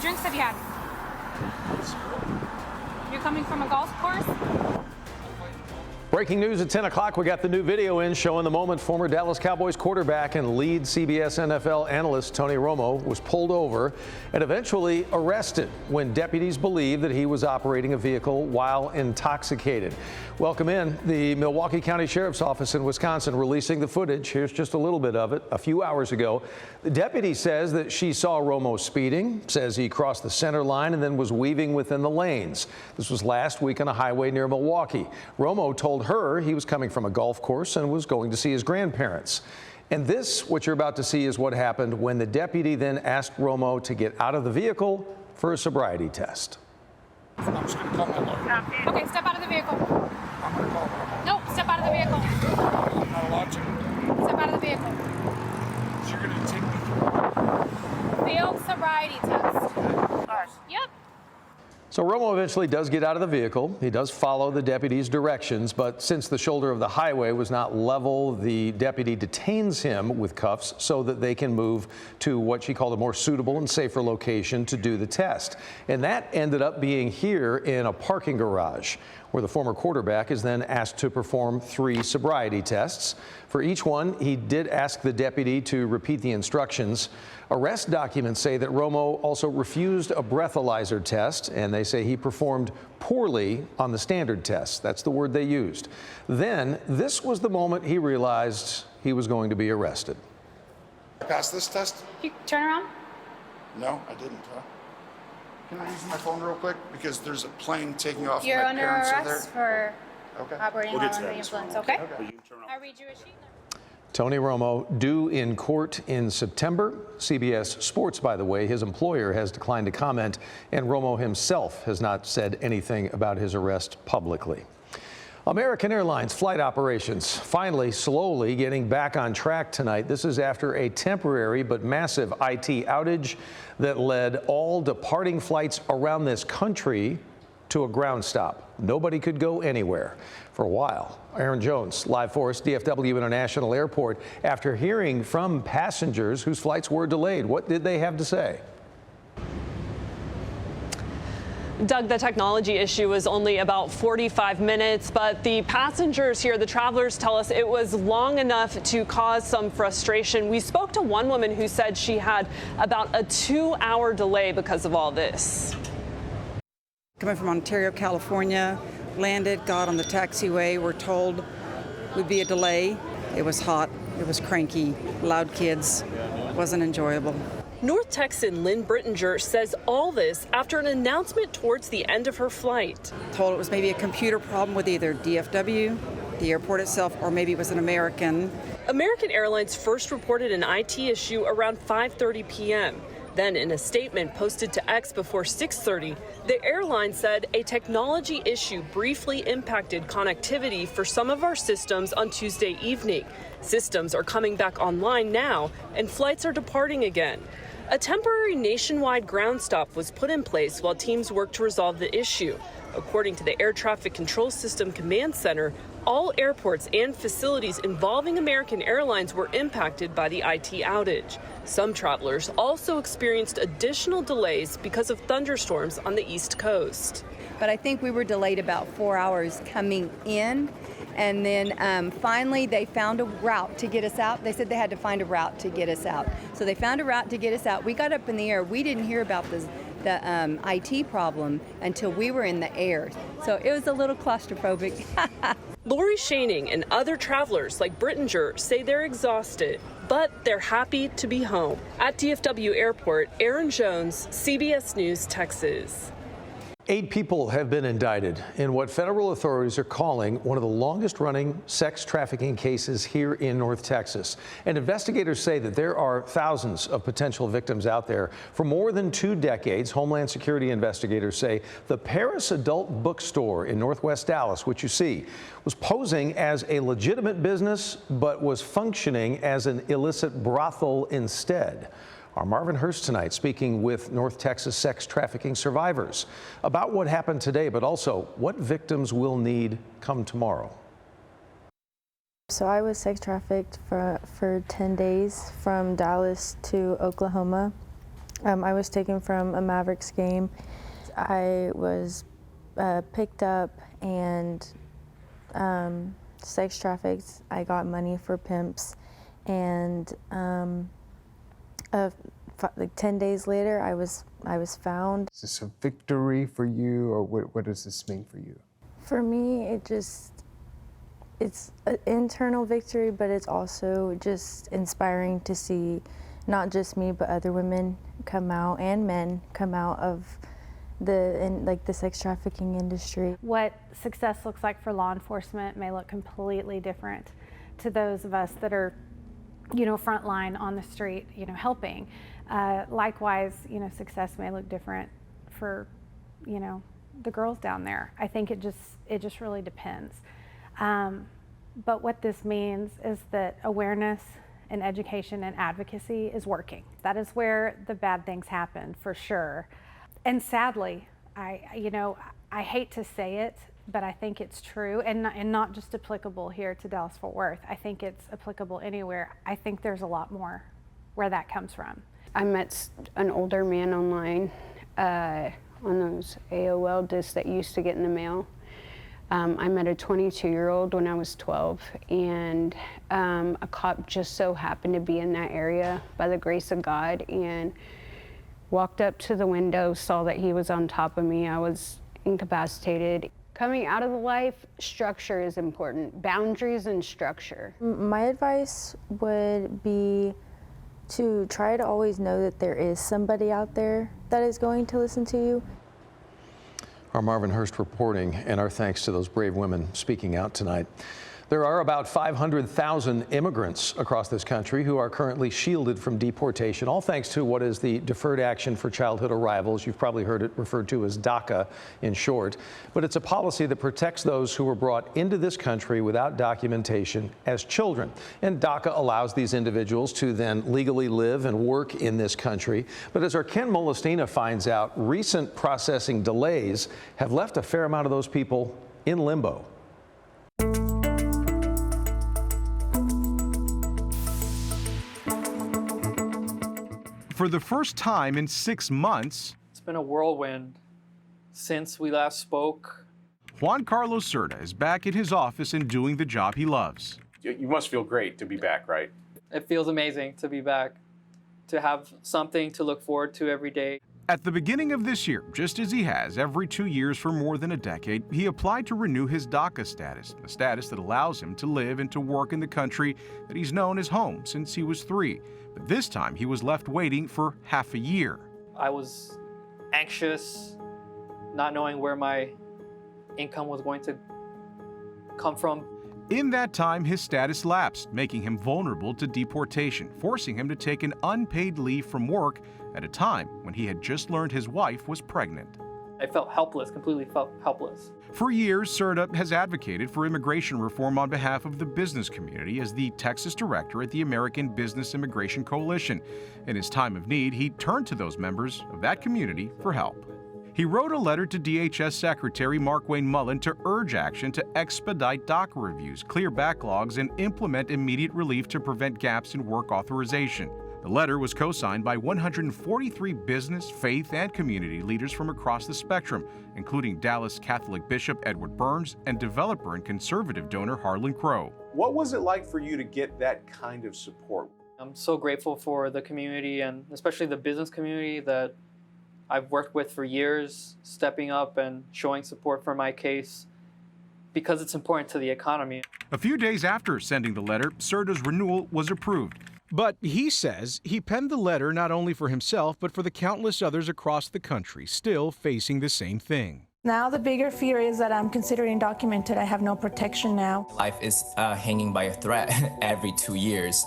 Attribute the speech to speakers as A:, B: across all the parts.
A: drinks have you had? You're coming from a golf course?
B: Breaking news at 10 o'clock. We got the new video in showing the moment former Dallas Cowboys quarterback and lead CBS NFL analyst Tony Romo was pulled over and eventually arrested when deputies believed that he was operating a vehicle while intoxicated. Welcome in. The Milwaukee County Sheriff's Office in Wisconsin releasing the footage. Here's just a little bit of it a few hours ago. The deputy says that she saw Romo speeding, says he crossed the center line and then was weaving within the lanes. This was last week on a highway near Milwaukee. Romo told her he was coming from a golf course and was going to see his grandparents. And this, what you're about to see, is what happened when the deputy then asked Romo to get out of the vehicle for a sobriety test.
C: I'm just going to call my lawyer.
A: Okay, step out of the vehicle.
C: I'm going to call Romo.
A: Nope, step out of the vehicle.
C: I'm not allowed to.
A: Step out of the vehicle.
C: So you're going to take me through.
A: Failed sobriety test. Yep.
B: So Romo eventually does get out of the vehicle. He does follow the deputy's directions, but since the shoulder of the highway was not level, the deputy detains him with cuffs so that they can move to what she called a more suitable and safer location to do the test. And that ended up being here in a parking garage, where the former quarterback is then asked to perform 3 sobriety tests. For each one, he did ask the deputy to repeat the instructions. Arrest documents say that Romo also refused a breathalyzer test, and they say he performed poorly on the standard test. That's the word they used. Then, this was the moment he realized he was going to be arrested.
C: Pass this test?
A: You turn around.
C: No, I didn't. Can I use my phone real quick? Because there's a plane taking off.
A: You're
C: My
A: under
C: parents are
A: arrest
C: there.
A: for
C: Okay.
A: operating
C: We'll
A: while
C: get to
A: under
C: that
A: the
C: as well.
A: influence, okay?
C: But you can turn off.
A: I'll read you a sheet.
B: Tony Romo due in court in September. CBS Sports, by the way, his employer has declined to comment, and Romo himself has not said anything about his arrest publicly. American Airlines flight operations finally slowly getting back on track tonight. This is after a temporary but massive IT outage that led all departing flights around this country to a ground stop. Nobody could go anywhere for a while. Aaron Jones, live for us, DFW International Airport, after hearing from passengers whose flights were delayed. What did they have to say?
D: Doug, the technology issue was only about 45 minutes, but the passengers here, the travelers, tell us it was long enough to cause some frustration. We spoke to one woman who said she had about a 2-hour delay because of all this.
E: Coming from Ontario, California, landed, got on the taxiway, were told would be a delay. It was hot, it was cranky, loud kids, wasn't enjoyable.
D: North Texan Lynn Brittinger says all this after an announcement towards the end of her flight.
E: Told it was maybe a computer problem with either DFW, the airport itself, or maybe it was an American.
D: American Airlines first reported an IT issue around 5:30 p.m. Then in a statement posted to X before 6:30, the airline said a technology issue briefly impacted connectivity for some of our systems on Tuesday evening. Systems are coming back online now and flights are departing again. A temporary nationwide ground stop was put in place while teams worked to resolve the issue. According to the Air Traffic Control System Command Center, all airports and facilities involving American Airlines were impacted by the IT outage. Some travelers also experienced additional delays because of thunderstorms on the East Coast.
F: But I think we were delayed about 4 hours coming in. And then finally they found a route to get us out. They said they had to find a route to get us out. So they found a route to get us out. We got up in the air. We didn't hear about the IT problem until we were in the air. So it was a little claustrophobic.
D: Lori Shaning and other travelers like Brittinger say they're exhausted, but they're happy to be home. At DFW Airport, Aaron Jones, CBS News, Texas.
B: 8 people have been indicted in what federal authorities are calling one of the longest-running sex trafficking cases here in North Texas. And investigators say that there are thousands of potential victims out there. For more than 2 decades, Homeland Security investigators say the Paris Adult Bookstore in Northwest Dallas, which you see, was posing as a legitimate business, but was functioning as an illicit brothel instead. Our Marvin Hurst tonight speaking with North Texas sex trafficking survivors about what happened today, but also what victims will need come tomorrow.
G: So I was sex trafficked for 10 days from Dallas to Oklahoma. I was taken from a Mavericks game. I was picked up and sex trafficked. I got money for pimps, and like 10 days later, I was found.
H: Is this a victory for you, or what does this mean for you?
G: For me, it's an internal victory, but it's also just inspiring to see not just me, but other women come out and men come out of the sex trafficking industry.
A: What success looks like for law enforcement may look completely different to those of us that are, frontline on the street, helping. Likewise, success may look different for, the girls down there. I think it just really depends. But what this means is that awareness and education and advocacy is working. That is where the bad things happen, for sure. And sadly, I hate to say it, but I think it's true, and not just applicable here to Dallas-Fort Worth. I think it's applicable anywhere. I think there's a lot more where that comes from.
I: I met an older man online on those AOL discs that you used to get in the mail. I met a 22-year-old when I was 12, and a cop just so happened to be in that area by the grace of God, and walked up to the window, saw that he was on top of me. I was incapacitated. Coming out of the life, structure is important, boundaries and structure.
G: My advice would be to try to always know that there is somebody out there that is going to listen to you.
B: Our Marvin Hurst reporting, and our thanks to those brave women speaking out tonight. There are about 500,000 immigrants across this country who are currently shielded from deportation, all thanks to what is the Deferred Action for Childhood Arrivals. You've probably heard it referred to as DACA in short. But it's a policy that protects those who were brought into this country without documentation as children. And DACA allows these individuals to then legally live and work in this country. But as our Ken Molestina finds out, recent processing delays have left a fair amount of those people in limbo.
J: For the first time in 6 months,
K: it's been a whirlwind since we last spoke.
J: Juan Carlos Cerda is back at his office and doing the job he loves.
L: You must feel great to be back, right?
K: It feels amazing to be back, to have something to look forward to every day.
J: At the beginning of this year, just as he has every 2 years for more than a decade, he applied to renew his DACA status, a status that allows him to live and to work in the country that he's known as home since he was 3. But this time, he was left waiting for half a year.
K: I was anxious, not knowing where my income was going to come from.
J: In that time, his status lapsed, making him vulnerable to deportation, forcing him to take an unpaid leave from work at a time when he had just learned his wife was pregnant.
K: I felt helpless, completely felt helpless.
J: For years, Cerda has advocated for immigration reform on behalf of the business community as the Texas director at the American Business Immigration Coalition. In his time of need, he turned to those members of that community for help. He wrote a letter to DHS Secretary Markwayne Mullen to urge action to expedite DACA reviews, clear backlogs, and implement immediate relief to prevent gaps in work authorization. The letter was co-signed by 143 business, faith, and community leaders from across the spectrum, including Dallas Catholic Bishop Edward Burns and developer and conservative donor Harlan Crow.
L: What was it like for you to get that kind of support?
K: I'm so grateful for the community, and especially the business community that I've worked with for years, stepping up and showing support for my case because it's important to the economy.
J: A few days after sending the letter, Cerda's renewal was approved. But he says he penned the letter not only for himself, but for the countless others across the country still facing the same thing.
M: Now the bigger fear is that I'm considered undocumented. I have no protection now.
N: Life is hanging by a thread every 2 years.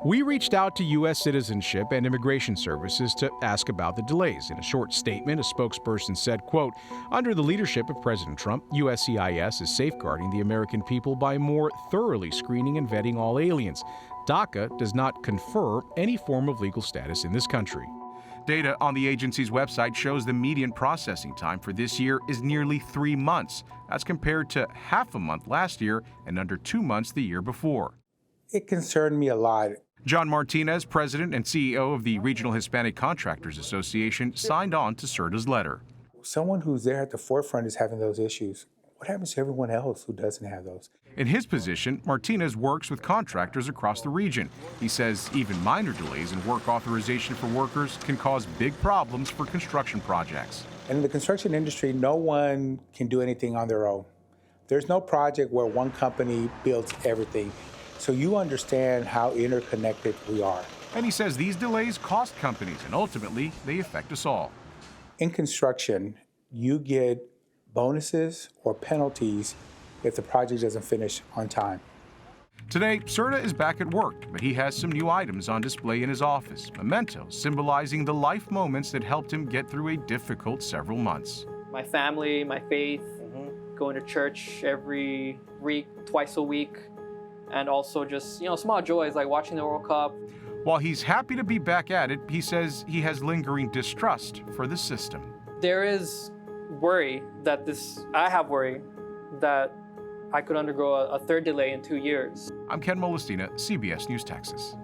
J: We reached out to U.S. Citizenship and Immigration Services to ask about the delays. In a short statement, a spokesperson said, quote, "Under the leadership of President Trump, USCIS is safeguarding the American people by more thoroughly screening and vetting all aliens. DACA does not confer any form of legal status in this country." Data on the agency's website shows the median processing time for this year is nearly 3 months. That's compared to half a month last year and under 2 months the year before.
H: It concerned me a lot.
J: John Martinez, president and CEO of the Regional Hispanic Contractors Association, signed on to CERTA's letter.
O: Someone who's there at the forefront is having those issues. What happens to everyone else who doesn't have those?
J: In his position, Martinez works with contractors across the region. He says even minor delays in work authorization for workers can cause big problems for construction projects.
O: In the construction industry, no one can do anything on their own. There's no project where one company builds everything. So you understand how interconnected we are.
J: And he says these delays cost companies, and ultimately, they affect us all.
O: In construction, you get bonuses or penalties if the project doesn't finish on time.
J: Today, CERTA is back at work, but he has some new items on display in his office, mementos symbolizing the life moments that helped him get through a difficult several months.
K: My family, my faith, going to church every week, twice a week, and also just, small joys like watching the World Cup.
J: While he's happy to be back at it, he says he has lingering distrust for the system.
K: There is worry I have worry that I could undergo a third delay in 2 years.
J: I'm Ken Molestina, CBS News, Texas.